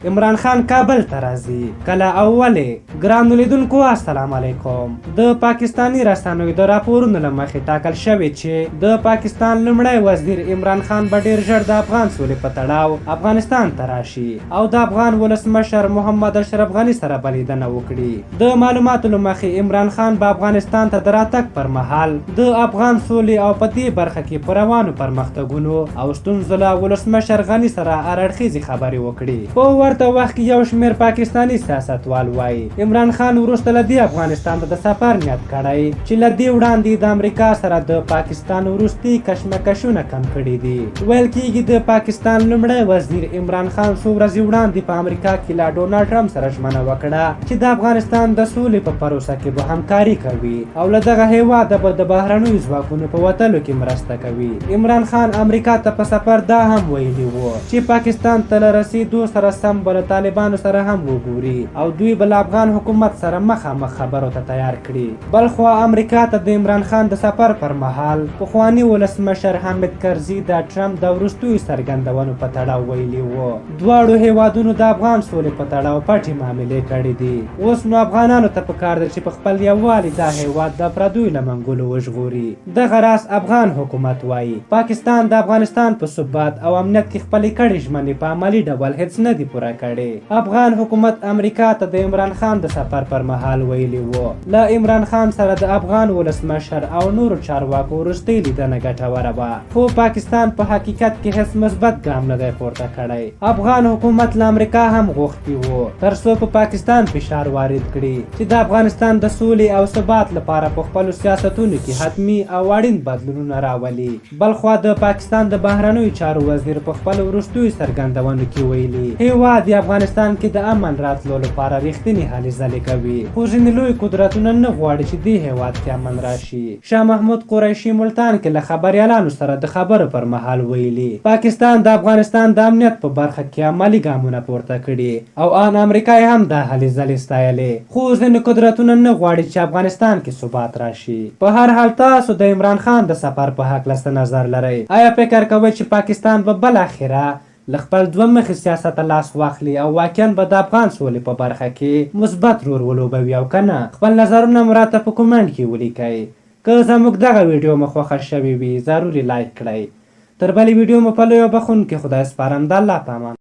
عمران خان کابل ته راځي کله او ولې؟ ګرانو لیدونکو السلام علیکم. د پاکستاني رسنیو د راپورونو له مخې ټاکل شوی چې د پاکستان لومړی وزیر عمران خان به ډیر ژر د افغان سولې په تړاو افغانستان ته راشي او د افغان ولسمشر محمد اشرف غني سره بلیدنه وکړي. د معلوماتو له مخې عمران خان به افغانستان ته د راتګ پر مهال د افغان سولې او په دې برخه کې پر روانو پرمختګونو او ستونزو له ولسمشر غني سره اړخیزې خبرې وکړي. په ورته وخت کې یو شمېر پاکستاني سیاستوال وایي عمران خان وروسته له دې افغانستان ته د سفر نیت کړی چې له دې وړاندې د امریکا سره د پاکستان وروستي کشمکشونه کم کړي دي. ویل کېږي د پاکستان لومړی وزیر عمران خان څو ورځې وړاندې په امریکا کې له ډونالډ ټرمپ سره ژمنه وکړه چې د افغانستان د سولې په پروسه کې به همکاري کوي او له دغه هېواده به د بهرنیو ځواکونو په وتلو کې مرسته کوي. عمران خان امریکا ته په سفر دا هم ویلي و چې پاکستان ته له رسېدو سره سم به له طالبانو سره هم وګوري او دوی به له افغان حکومت سره مخامخ خبرو ته تیار کړي. بلخوا امریکا ته د عمران خان د سفر پر مهال پخواني ولسمشر حامد کرزي د ټرمپ د وروستیو څرګندونو په تړاو ویلي و دواړو هیوادونو د افغان سولې په تړاو پټې معاملې کړې دي. اوس نو افغانانو ته پکار ده چې په خپل یووالي دا هیواد د پردیو له منګولو وژغوري. دغه راز افغان حکومت وایي پاکستان د افغانستان په ثبات او امنیت کې خپلې کړې ژمنې په عملي ډول هیڅ نه دي پوره کړې. افغان حکومت امریکا ته د عمران خان د سفر پر مهال ویلي و له عمران خان سره د افغان ولسمشر او نورو چارواکو وروستۍ لیدنه ګټوره وه خو پاکستان په حقیقت کې هیڅ مثبت ګام نه دی پورته کړی. افغان حکومت له امریکا هم غوښتي و تر څو په پاکستان فشار وارد کړي چې د افغانستان د سولې او ثبات لپاره په خپلو سیاستونو کې حتمي او اړین بدلونونه راولي. بلخوا د پاکستان د بهرنیو چارو وزیر په خپلو وروستیو څرګندونو کې ویلي هیواد د افغانستان کې د امن راتلو لپاره رښتینې هلې ځلې کوي خو ځینې لوی قدرتونه نه غواړي چې دې هیواد کې امن راشي. شاه محمود قریشي ملتان کې له خبریالانو سره د خبرو پر مهال ویلي پاکستان د افغانستان د امنیت په برخه کې عملي ګامونه پورته کړي او ان امریکا هم د هلې ځلې ستایلې خو ځینې قدرتونه نه غواړي چې افغانستان کې ثبات راشي. په هر حال تاسو د عمران خان د سفر په هکله څه نظر لرئ؟ آیا فکر کوئ چې پاکستان به بالاخره له خپل دوه مخې سیاست لاس واخلي او واقعا به د افغان سولې په برخه کې مثبت رول ولوبوي او که نه؟ خپل نظرونه مو راته په کومنټ کې ولیکئ. که زموږ دغه ویډیو مو خوښه شوې وي ضروري لایک کړئ. تر بلې ویډیو مو په لویو بخښونکي خدای سپارم. د الله په امان.